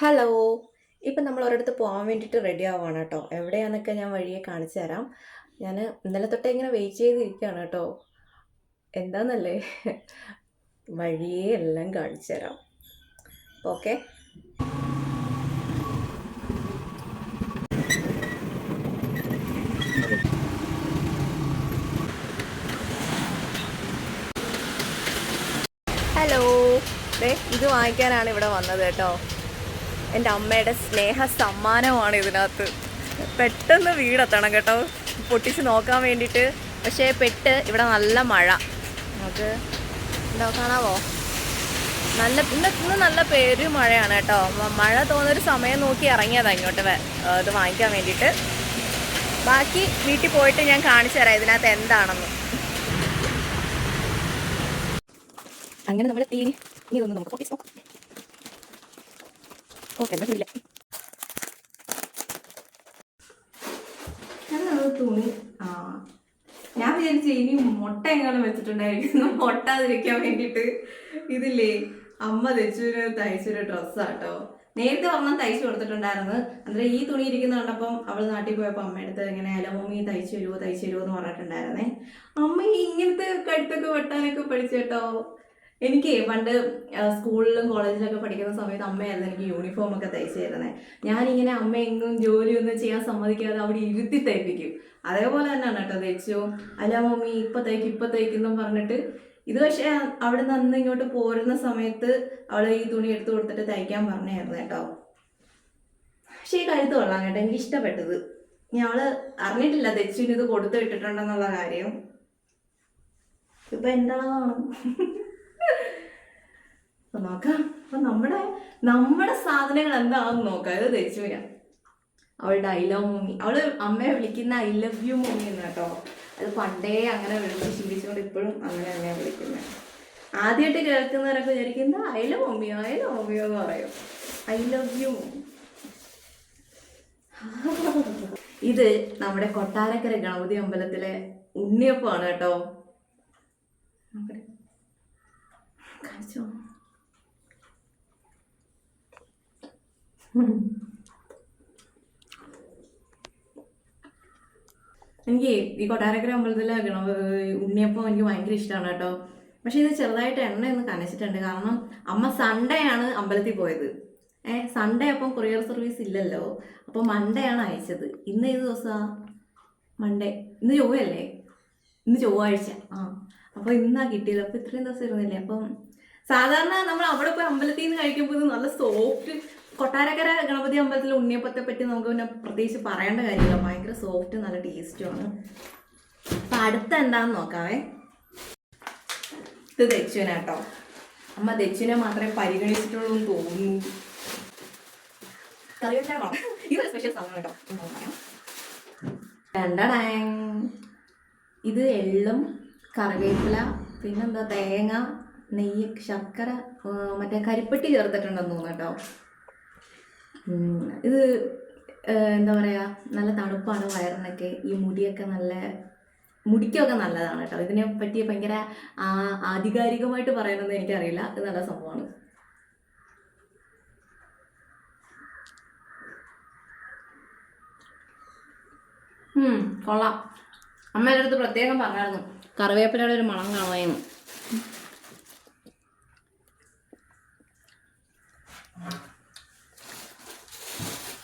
Hello. ഇപ്പം നമ്മൾ ഒരിടത്ത് പോകാൻ വേണ്ടിയിട്ട് റെഡി ആവുകയാണ് കേട്ടോ. എവിടെയാന്നൊക്കെ ഞാൻ വഴിയെ കാണിച്ചു തരാം. ഞാൻ ഇന്നലെ തൊട്ടേ ഇങ്ങനെ വെയിറ്റ് ചെയ്തിരിക്കുകയാണ് കേട്ടോ. എന്താന്നല്ലേ, വഴിയെ എല്ലാം കാണിച്ചു തരാം. ഓക്കെ. ഹലോ. ഇത് വാങ്ങിക്കാനാണ് ഇവിടെ വന്നത് കേട്ടോ. എൻ്റെ അമ്മയുടെ സ്നേഹ സമ്മാനമാണ് ഇതിനകത്ത്. പെട്ടെന്ന് വീടെത്തണം കേട്ടോ, പൊട്ടിച്ച് നോക്കാൻ വേണ്ടിയിട്ട്. പക്ഷേ ഇവിടെ നല്ല മഴ. നമുക്ക് എന്താ കാണാവോ, ഇന്ന് നല്ല മഴയാണ് കേട്ടോ. മഴ തോന്നുന്നൊരു സമയം നോക്കി ഇറങ്ങിയതാണ് ഇങ്ങോട്ട് ഇത് വാങ്ങിക്കാൻ വേണ്ടിയിട്ട്. ബാക്കി വീട്ടിൽ പോയിട്ട് ഞാൻ കാണിച്ചു തരാം ഇതിനകത്ത് എന്താണെന്ന്. അങ്ങനെ നമ്മൾ ഇനി ഇതൊന്ന് നമുക്ക് പൊട്ടിച്ച് നോക്കാം. ഓക്കെ, ഇല്ല തുണി. ഞാൻ വിചാരിച്ച ഇനി മുട്ട എങ്ങാനും വെച്ചിട്ടുണ്ടായിരിക്കുന്നു പൊട്ടാതിരിക്കാൻ വേണ്ടിയിട്ട്. ഇതില്ലേ, അമ്മ തയ്ച്ചൊരു ഡ്രസ്സാട്ടോ. നേരത്തെ ഒരെണ്ണം തയ്ച്ചു കൊടുത്തിട്ടുണ്ടായിരുന്നു. അന്നേരം ഈ തുണി ഇരിക്കുന്ന കണ്ടപ്പം അവൾ നാട്ടിൽ പോയപ്പോൾ അമ്മയടുത്ത് ഇങ്ങനെ അലമൂമി തയ്ച്ചു തരുമോ എന്ന് പറഞ്ഞിട്ടുണ്ടായിരുന്നേ. അമ്മ ഇങ്ങനത്തെ കഴുത്തൊക്കെ വെട്ടാനൊക്കെ പഠിച്ചേട്ടോ. എനിക്ക് പണ്ട് സ്കൂളിലും കോളേജിലൊക്കെ പഠിക്കുന്ന സമയത്ത് അമ്മയായിരുന്നു എനിക്ക് യൂണിഫോം ഒക്കെ തയ്ച്ചു തരുന്നത്. ഞാനിങ്ങനെ അമ്മ എങ്ങും ജോലിയൊന്നും ചെയ്യാൻ സമ്മതിക്കാതെ അവിടെ ഇരുത്തി തയ്പ്പിക്കും. അതേപോലെ തന്നെയാണ് കേട്ടോ തയ്ച്ചു. അല്ല മമ്മി ഇപ്പം തയ്ക്കും പറഞ്ഞിട്ട്. ഇത് പക്ഷേ അവിടെ നിന്ന് ഇങ്ങോട്ട് പോരുന്ന സമയത്ത് അവൾ ഈ തുണി എടുത്തു കൊടുത്തിട്ട് തയ്ക്കാൻ പറഞ്ഞായിരുന്നു കേട്ടോ. പക്ഷേ ഈ കഴുത്ത് കൊള്ളാം കേട്ടോ, എനിക്ക് ഇഷ്ടപ്പെട്ടത്. ഞങ്ങള് അറിഞ്ഞിട്ടില്ല തെച്ചുവിന് ഇത് കൊടുത്തു വിട്ടിട്ടുണ്ടെന്നുള്ള കാര്യം. ഇപ്പൊ എന്താണ് നോക്കാം. അപ്പൊ നമ്മുടെ സാധനങ്ങൾ എന്താണെന്ന് നോക്കാം. ഇത് തെച്ചുവിന അവളുടെ ഐ ലവ് മമ്മി. അവള് അമ്മയെ വിളിക്കുന്ന ഐ ലവ് യു മമ്മി എന്ന് കേട്ടോ. അത് പണ്ടേ അങ്ങനെ വിളിച്ച് ശീലിച്ചുകൊണ്ട് ഇപ്പോഴും അങ്ങനെ തന്നെയാണ് വിളിക്കുന്നത്. ആദ്യമായിട്ട് കേൾക്കുന്നവരൊക്കെ വിചാരിക്കുന്നത് ഐ ലവ് മമ്മിയോ എന്ന് പറയും. I love you mummy. ഇത് നമ്മുടെ കൊട്ടാരക്കര ഗണപതി അമ്പലത്തിലെ ഉണ്ണിയപ്പമാണ് കേട്ടോ. കാണിച്ചോ. എനിക്ക് ഈ കൊട്ടാരക്കര അമ്പലത്തിലെ ഉണ്ണിയപ്പം എനിക്ക് ഭയങ്കര ഇഷ്ടമാണ് കേട്ടോ. പക്ഷെ ഇത് ചെറുതായിട്ട് എണ്ണയൊന്ന് കനച്ചിട്ടുണ്ട്. കാരണം അമ്മ സൺഡേ ആണ് അമ്പലത്തിൽ പോയത്. സൺഡേ അപ്പം കൊറിയർ സർവീസ് ഇല്ലല്ലോ. അപ്പോൾ മൺഡേ ആണ് അയച്ചത്. ഇന്ന് ഏത് ദിവസമാണ്? മൺഡേ. ഇന്ന് ചൊവ്വയല്ലേ? ഇന്ന് ചൊവ്വാഴ്ച. അപ്പോൾ ഇന്നാ കിട്ടിയത്. അപ്പോൾ ഇത്രയും ദിവസം ഇരുന്നില്ലേ. അപ്പം സാധാരണ നമ്മൾ അവിടെ പോയി അമ്പലത്തിൽ നിന്ന് കഴിക്കുമ്പോൾ ഇത് നല്ല സോഫ്റ്റ്. കൊട്ടാരക്കര ഗണപതി അമ്പലത്തിലെ ഉണ്ണിയപ്പത്തെ പറ്റി നമുക്ക് പിന്നെ പ്രത്യേകിച്ച് പറയേണ്ട കാര്യമില്ല. ഭയങ്കര സോഫ്റ്റ്, നല്ല ടേസ്റ്റുമാണ്. അപ്പം അടുത്ത എന്താണെന്ന് നോക്കാവേ. ഇത് ദച്ചുവിനാട്ടോ. അമ്മ ദച്ചുവിനെ മാത്രമേ പരിഗണിച്ചിട്ടുള്ളൂ എന്ന് തോന്നുന്നു. ഇത് സ്പെഷ്യൽ സാധനം കേട്ടോ. ഇത് എള്ളും കറിവേപ്പില, പിന്നെന്താ തേങ്ങ, നെയ്യ്, ശർക്കര, മറ്റേ കരിപ്പെട്ടി ചേർത്തിട്ടുണ്ടെന്ന് തോന്നുന്നു കേട്ടോ. ഇത് എന്താ പറയുക, നല്ല തണുപ്പാണ് വയറിനൊക്കെ. ഈ മുടിക്കൊക്കെ നല്ലതാണ് കേട്ടോ. ഇതിനെ പറ്റി ഭയങ്കര ആധികാരികമായിട്ട് പറയണമെന്ന് എനിക്കറിയില്ല. ഇത് നല്ല സംഭവമാണ്. കൊള്ളാം. അമ്മയുടെ അടുത്ത് പ്രത്യേകം പറഞ്ഞായിരുന്നു കറിവേപ്പിലയുടെ ഒരു മണം കാണുമായിരുന്നു.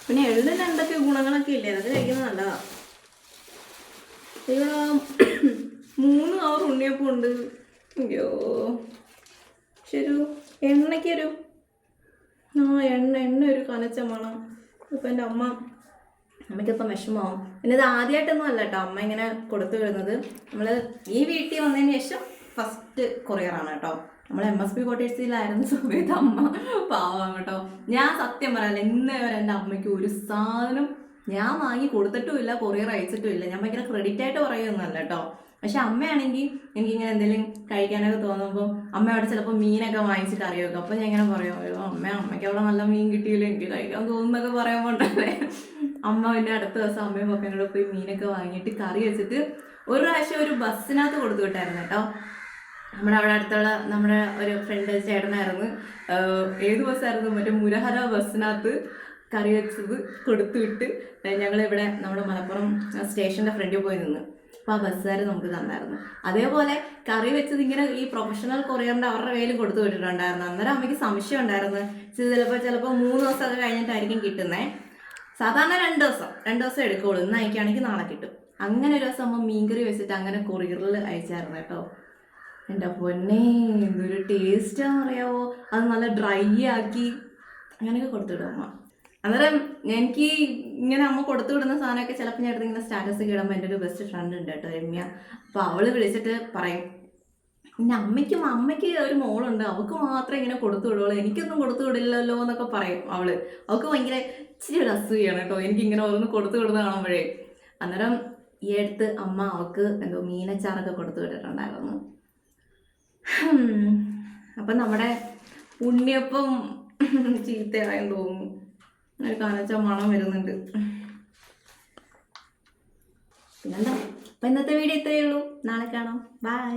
പിന്നെ എള്ളിന് എന്തൊക്കെ ഗുണങ്ങളൊക്കെ ഇല്ലേ, അത് കഴിക്കുന്നത് നല്ലതാ. ഇവിടെ 3 അവർ ഉണ്ണിയപ്പം ഉണ്ട്. അയ്യോ, ശരി. എണ്ണയ്ക്കൊരു എണ്ണ ഒരു കനച്ച മണം. ഇപ്പം എൻ്റെ അമ്മയ്ക്കിപ്പം വിഷമമാവും. പിന്നെ ഇത് ആദ്യമായിട്ടൊന്നും അല്ല കേട്ടോ അമ്മ ഇങ്ങനെ കൊടുത്തു വരുന്നത്. നമ്മൾ ഈ വീട്ടിൽ വന്നതിന് ശേഷം ഫസ്റ്റ് കൊറിയറാണ് കേട്ടോ. നമ്മൾ MSP കോട്ടേഴ്സിലായിരുന്ന സമയത്ത് അമ്മ പാവാം കേട്ടോ. ഞാൻ സത്യം പറയാല്ല, ഇന്നേ വരെ എൻ്റെ അമ്മയ്ക്ക് ഒരു സാധനം ഞാൻ വാങ്ങി കൊടുത്തിട്ടുമില്ല, കൊറിയർ അയച്ചിട്ടുമില്ല. ഞാൻ ഭയങ്കര ക്രെഡിറ്റ് ആയിട്ട് പറയുന്നതല്ല കേട്ടോ. പക്ഷെ അമ്മയാണെങ്കിൽ എനിക്കിങ്ങനെ എന്തെങ്കിലും കഴിക്കാനൊക്കെ തോന്നുമ്പോൾ അമ്മ അവിടെ ചിലപ്പോൾ മീനൊക്കെ വാങ്ങിച്ചിട്ട് അറിയുമൊക്കെ. അപ്പം ഞാൻ ഇങ്ങനെ പറയും, അയ്യോ അമ്മയ്ക്ക് അവിടെ നല്ല മീൻ കിട്ടിയില്ല, എനിക്ക് കഴിക്കാൻ തോന്നുന്നൊക്കെ പറയുമ്പോണ്ടല്ലേ അമ്മ പിന്നെ അടുത്ത ദിവസം അമ്മയും പപ്പനോട് പോയി മീനൊക്കെ വാങ്ങിയിട്ട് കറി വെച്ചിട്ട് ഒരു പ്രാവശ്യം ഒരു ബസ്സിനകത്ത് കൊടുത്തു വിട്ടായിരുന്നു കേട്ടോ. നമ്മുടെ അവിടെ അടുത്തുള്ള നമ്മുടെ ഒരു ഫ്രണ്ട് ചേട്ടനായിരുന്നു. ഏത് ബസ്സായിരുന്നു, മറ്റേ മുരഹര ബസ്സിനകത്ത് കറി വെച്ചത് കൊടുത്തു വിട്ട് ഞങ്ങളിവിടെ നമ്മുടെ മലപ്പുറം സ്റ്റേഷൻ്റെ ഫ്രണ്ടിൽ പോയി നിന്ന്. അപ്പോൾ ആ ബസ്സുകാർ നമുക്ക് തന്നായിരുന്നു. അതേപോലെ കറി വെച്ചത് ഇങ്ങനെ ഈ പ്രൊഫഷണൽ കൊറിയറിൻ്റെ അവരുടെ കയ്യിൽ കൊടുത്തു വിട്ടിട്ടുണ്ടായിരുന്നു. അന്നേരം അമ്മയ്ക്ക് സംശയം ഉണ്ടായിരുന്നു, ചിലപ്പോൾ 3 ദിവസമൊക്കെ കഴിഞ്ഞിട്ടായിരിക്കും കിട്ടുന്നത്. സാധാരണ 2 ദിവസം എടുക്കുള്ളൂ, ഇന്ന് അയക്കുകയാണെങ്കിൽ നാളെ കിട്ടും. അങ്ങനെ ഒരു ദിവസം അമ്മ മീൻകറി വെച്ചിട്ട് അങ്ങനെ കൊറിയറിൽ അയച്ചായിരുന്നു കേട്ടോ. എൻ്റെ പൊന്നേ, എന്തൊരു ടേസ്റ്റാന്ന് അറിയാവോ. അത് നല്ല ഡ്രൈ ആക്കി അങ്ങനെയൊക്കെ കൊടുത്തുവിടും അമ്മ. അന്നേരം എനിക്ക് ഇങ്ങനെ അമ്മ കൊടുത്തു വിടുന്ന സാധനമൊക്കെ ചിലപ്പോൾ ഞാൻ എടുത്ത് ഇങ്ങനെ സ്റ്റാറ്റസ് ഇടുമ്പോൾ എൻ്റെ ഒരു ബെസ്റ്റ് ഫ്രണ്ട് ഉണ്ട് കേട്ടോ, രമ്യ. അപ്പോൾ അവൾ വിളിച്ചിട്ട് പറയും, പിന്നെ അമ്മയ്ക്ക് ഒരു മോളുണ്ട്, അവൾക്ക് മാത്രമേ ഇങ്ങനെ കൊടുത്തു വിടുള്ളൂ, എനിക്കൊന്നും കൊടുത്തു വിടില്ലല്ലോ എന്നൊക്കെ പറയും അവൾക്ക് ഭയങ്കര ഇച്ചിരി ഒരു അസൂയാണ് കേട്ടോ എനിക്കിങ്ങനെ ഓരോന്ന് കൊടുത്തു വിടുന്ന കാണുമ്പോഴേ. അന്നേരം ഈ അടുത്ത് അമ്മ അവൾക്ക് എന്തോ മീനച്ചാറൊക്കെ കൊടുത്തു വിട്ടിട്ടുണ്ടായിരുന്നു. അപ്പം നമ്മുടെ ഉണ്ണിയപ്പം ചീത്തയായെന്ന് തോന്നുന്നു, ഒരു കാണിച്ച മണം വരുന്നുണ്ട്. പിന്നെന്താ, അപ്പം ഇന്നത്തെ വീഡിയോ ഇത്രയേ ഉള്ളൂ. നാളെ കാണാം. ബൈ.